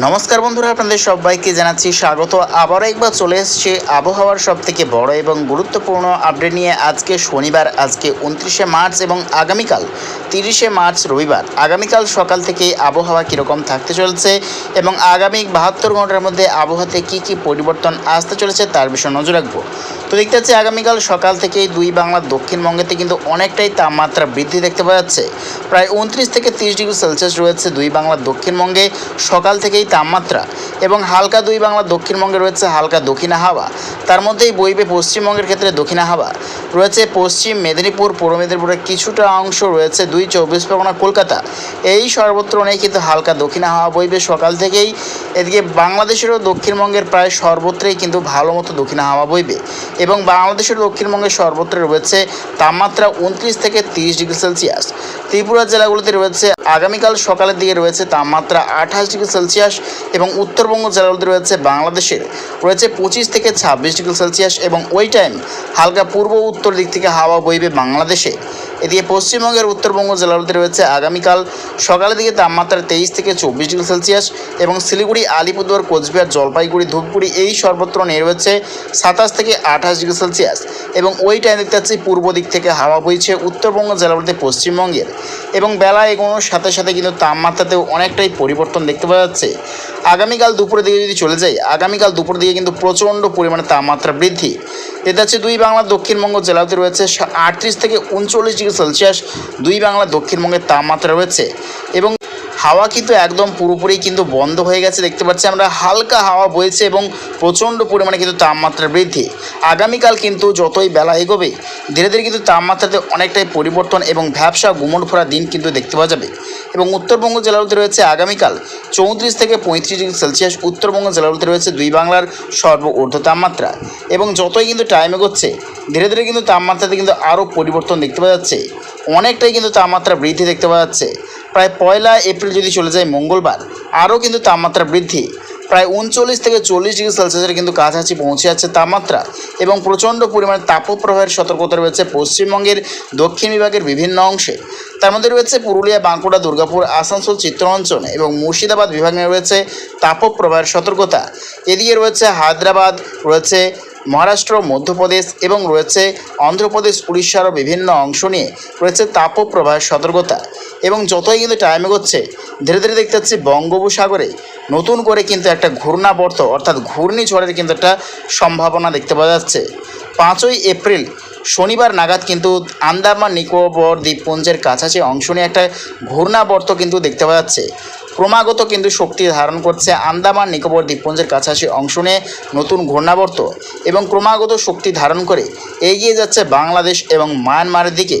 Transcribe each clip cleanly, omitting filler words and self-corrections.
নমস্কার বন্ধুরা, আপনাদের সবাইকে জানাচ্ছি স্বাগত। আবারও একবার চলে এসেছে আবহাওয়ার সবথেকে বড় এবং গুরুত্বপূর্ণ আপডেট নিয়ে। আজকে শনিবার, আজকে 29শে মার্চ এবং আগামীকাল 30শে মার্চ রবিবার। আগামীকাল সকাল থেকে আবহাওয়া কীরকম থাকতে চলেছে এবং আগামী 72 ঘন্টার মধ্যে আবহাওয়াতে কী কী পরিবর্তন আসতে চলেছে তার বিষয়ে নজর রাখবো। তো দেখতে পাচ্ছি আগামীকাল সকাল থেকেই দুই বাংলার দক্ষিণবঙ্গেতে কিন্তু অনেকটাই তাপমাত্রা বৃদ্ধি দেখতে পাওয়া যাচ্ছে। প্রায় 29 থেকে 30 ডিগ্রি সেলসিয়াস রয়েছে দুই বাংলার দক্ষিণবঙ্গে সকাল থেকেই তাপমাত্রা, এবং হালকা দুই বাংলার দক্ষিণবঙ্গে রয়েছে হালকা দক্ষিণা হাওয়া। তার মধ্যেই বইবে পশ্চিমবঙ্গের ক্ষেত্রে দক্ষিণা হাওয়া রয়েছে পশ্চিম মেদিনীপুর, পূর্ব মেদিনীপুরের কিছুটা অংশ রয়েছে 24 পরগনা, কলকাতা, এই সর্বত্র নেই কিন্তু হালকা দক্ষিণা হাওয়া বইবে সকাল থেকেই। এদিকে বাংলাদেশেরও দক্ষিণবঙ্গের প্রায় সর্বত্রই কিন্তু ভালো মতো দক্ষিণা হাওয়া বইবে, এবং বাংলাদেশের দক্ষিণবঙ্গের সর্বত্র রয়েছে তাপমাত্রা 29 থেকে 30 ডিগ্রি সেলসিয়াস। ত্রিপুরা জেলাগুলিতে রয়েছে আগামীকাল সকালের দিকে রয়েছে তাপমাত্রা 28 ডিগ্রি সেলসিয়াস, এবং উত্তরবঙ্গ জেলাগুলিতে রয়েছে বাংলাদেশের রয়েছে 25 থেকে 26 ডিগ্রি সেলসিয়াস, এবং ওই টাইম হালকা পূর্ব উত্তর দিক থেকে হাওয়া বইবে বাংলাদেশে। এদিকে পশ্চিমবঙ্গের উত্তরবঙ্গ জেলাগুলিতে রয়েছে আগামীকাল সকালের দিকে তাপমাত্রা 23 থেকে 24 ডিগ্রি সেলসিয়াস, এবং শিলিগুড়ি, আলিপুরদুয়ার, কোচবিহার, জলপাইগুড়ি, ধূপগুড়ি এই সর্বত্র নিয়ে রয়েছে 27 থেকে 28 ডিগ্রি সেলসিয়াস, এবং ওই টাইম দেখতে পাচ্ছি পূর্ব দিক থেকে হাওয়া বইছে উত্তরবঙ্গ জেলাগুলিতে পশ্চিমবঙ্গের। এবং বেলা এগোনোর সাথে সাথে কিন্তু তাপমাত্রাতেও অনেকটাই পরিবর্তন দেখতে পাওয়া যাচ্ছে। আগামীকাল দুপুরের দিকে যদি চলে যাই, আগামীকাল দুপুরের দিকে কিন্তু প্রচণ্ড পরিমাণে তাপমাত্রা বৃদ্ধি। এটা হচ্ছে দুই বাংলার দক্ষিণবঙ্গ জেলাতে রয়েছে 38 থেকে 39 ডিগ্রি সেলসিয়াস দুই বাংলার দক্ষিণবঙ্গের তাপমাত্রা রয়েছে, এবং হাওয়া কিন্তু একদম পুরোপুরি কিন্তু বন্ধ হয়ে গেছে। দেখতে পাচ্ছি আমরা হালকা হাওয়া বইছে এবং প্রচণ্ড পরিমাণে কিন্তু তাপমাত্রা বৃদ্ধি। আগামীকাল কিন্তু যতই বেলা এগোবে ধীরে ধীরে কিন্তু তাপমাত্রাতে অনেকটাই পরিবর্তন এবং ভ্যাবসা গুমট ভরা দিন কিন্তু দেখতে পাওয়া যাবে। এবং উত্তরবঙ্গ জেলাগুলিতে রয়েছে আগামীকাল 34 থেকে 35 ডিগ্রি সেলসিয়াস। উত্তরবঙ্গ জেলাগুলিতে রয়েছে দুই বাংলার সর্বোচ্চ তাপমাত্রা, এবং যতই কিন্তু টাইম এগোচ্ছে ধীরে ধীরে কিন্তু তাপমাত্রাতে কিন্তু আরও পরিবর্তন দেখতে পাওয়া যাচ্ছে। অনেকটাই কিন্তু তাপমাত্রা বৃদ্ধি দেখতে পাওয়া যাচ্ছে। প্রায় 1 এপ্রিল যদি চলে যায় মঙ্গলবার, আরও কিন্তু তাপমাত্রা বৃদ্ধি প্রায় 39 থেকে 40 ডিগ্রি সেলসিয়াসের কিন্তু কাছাকাছি পৌঁছে যাচ্ছে তাপমাত্রা, এবং প্রচণ্ড পরিমাণে তাপপ্রবাহের সতর্কতা রয়েছে পশ্চিমবঙ্গের দক্ষিণ বিভাগের বিভিন্ন অংশে। তার মধ্যে রয়েছে পুরুলিয়া, বাঁকুড়া, দুর্গাপুর, আসানসোল, চিত্তরঞ্জন এবং মুর্শিদাবাদ বিভাগে রয়েছে তাপপ্রবাহের সতর্কতা। এদিকে রয়েছে হায়দ্রাবাদ, রয়েছে মহারাষ্ট্র, মধ্যপ্রদেশ এবং রয়েছে অন্ধ্রপ্রদেশ, উড়িষ্যারও বিভিন্ন অংশ নিয়ে রয়েছে তাপপ্রবাহের সতর্কতা। এবং যতই কিন্তু টাইম এগোচ্ছে ধীরে ধীরে দেখতে পাচ্ছি বঙ্গোপসাগরে নতুন করে কিন্তু একটা ঘূর্ণাবর্ত অর্থাৎ ঘূর্ণিঝড়ের কিন্তু একটা সম্ভাবনা দেখতে পাওয়া যাচ্ছে। 5ই এপ্রিল শনিবার নাগাদ কিন্তু আন্দামান নিকোবর দ্বীপপুঞ্জের কাছাকাছি অংশ নিয়ে একটা ঘূর্ণাবর্ত কিন্তু দেখতে পাওয়া যাচ্ছে। ক্রমাগত কিন্তু শক্তি ধারণ করছে আন্দামান নিকোবর দ্বীপপুঞ্জের কাছাকাছি অংশ নিয়ে নতুন ঘূর্ণাবর্ত, এবং ক্রমাগত শক্তি ধারণ করে এগিয়ে যাচ্ছে বাংলাদেশ এবং মায়ানমারের দিকে।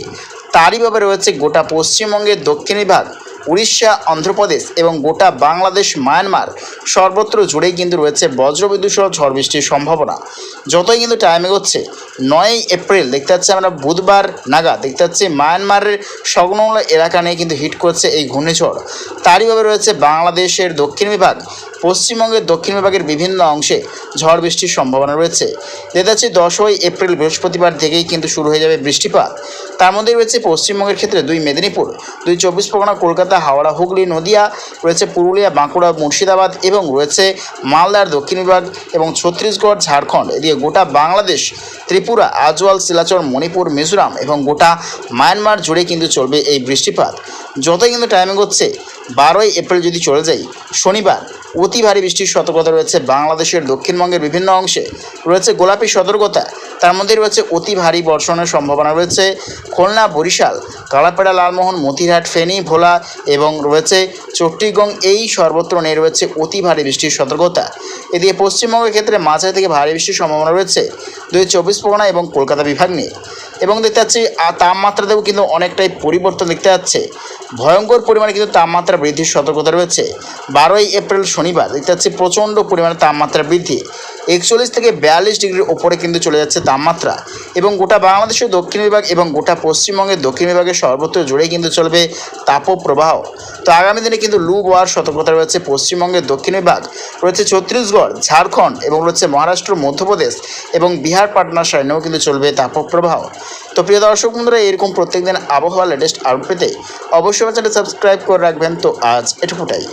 তারইভাবে রয়েছে গোটা পশ্চিমবঙ্গের দক্ষিণ বিভাগ, উড়িষ্যা, অন্ধ্রপ্রদেশ এবং গোটা বাংলাদেশ, মায়ানমার সর্বত্র জুড়েই কিন্তু রয়েছে বজ্রবিদ্যুৎ সহ ঝড় বৃষ্টির সম্ভাবনা। যতই কিন্তু টাইম এগোচ্ছে 9ই এপ্রিল দেখতে পাচ্ছি আমরা বুধবার নাগাদ দেখতে পাচ্ছি মায়ানমারের সংলগ্ন এলাকা নিয়ে কিন্তু হিট করছে এই ঘূর্ণিঝড়। তারইভাবে রয়েছে বাংলাদেশের দক্ষিণ বিভাগ, পশ্চিমবঙ্গের দক্ষিণ বিভাগের বিভিন্ন অংশে ঝড় বৃষ্টির সম্ভাবনা রয়েছে। দেখতে পাচ্ছি 10ই এপ্রিল বৃহস্পতিবার থেকেই কিন্তু শুরু হয়ে যাবে বৃষ্টিপাত। তার মধ্যে রয়েছে পশ্চিমবঙ্গের ক্ষেত্রে 2 মেদিনীপুর, 2 24 পরগনা, কলকাতা, হাওড়া, হুগলি, নদিয়া, রয়েছে পুরুলিয়া, বাঁকুড়া, মুর্শিদাবাদ এবং রয়েছে মালদার দক্ষিণ বিভাগ এবং ছত্তিশগড়, ঝাড়খণ্ড। এদিকে গোটা বাংলাদেশ, ত্রিপুরা, আজওয়াল, শিলাচর, মণিপুর, মিজোরাম এবং গোটা মায়ানমার জুড়ে কিন্তু চলবে এই বৃষ্টিপাত। যতই কিন্তু টাইম এগোচ্ছে 12ই এপ্রিল যদি চলে যাই শনিবার, অতি ভারী বৃষ্টির সতর্কতা রয়েছে বাংলাদেশের দক্ষিণবঙ্গের বিভিন্ন অংশে। রয়েছে গোলাপি সতর্কতা, তার মধ্যে রয়েছে অতি ভারী বর্ষণের সম্ভাবনা রয়েছে খুলনা, বরিশাল, কালাপাড়া, লালমোহন, মতিরহাট, ফেনী, ভোলা এবং রয়েছে চট্টগ্রাম এই সর্বত্র নিয়ে রয়েছে অতি ভারী বৃষ্টির সতর্কতা। এদিকে পশ্চিমবঙ্গের ক্ষেত্রে মাঝারি থেকে ভারী বৃষ্টির সম্ভাবনা রয়েছে 2 24 পরগনা এবং কলকাতা বিভাগ নিয়ে। এবং দেখতে পাচ্ছি তাপমাত্রাতেও কিন্তু অনেকটাই পরিবর্তন দেখতে যাচ্ছে। ভয়ঙ্কর পরিমাণে কিন্তু তাপমাত্রা বৃদ্ধির সতর্কতা রয়েছে। 12ই এপ্রিল শনিবার দেখতে পাচ্ছি প্রচণ্ড পরিমাণে তাপমাত্রা বৃদ্ধি 41 থেকে 42 ডিগ্রির ওপরে কিন্তু চলে যাচ্ছে তাপমাত্রা, এবং গোটা বাংলাদেশের দক্ষিণ বিভাগ এবং গোটা পশ্চিমবঙ্গের দক্ষিণ বিভাগের সর্বত্র জুড়েই কিন্তু চলবে তাপপ্রবাহ। তো আগামী দিনে কিন্তু লু বওয়ার সতর্কতা রয়েছে পশ্চিমবঙ্গের দক্ষিণ বিভাগ, রয়েছে ছত্তিশগড়, ঝাড়খণ্ড এবং রয়েছে মহারাষ্ট্র, মধ্যপ্রদেশ এবং বিহার, পাটনার সাইনেও কিন্তু চলবে তাপপ্রবাহ। তো প্রিয় দর্শক বন্ধুরা, এরকম প্রত্যেকদিন আবহাওয়া লেটেস্ট আপডেট পেতে অবশ্যই চ্যানেলটি সাবস্ক্রাইব করে রাখবেন। তো আজ এটুকুটাই।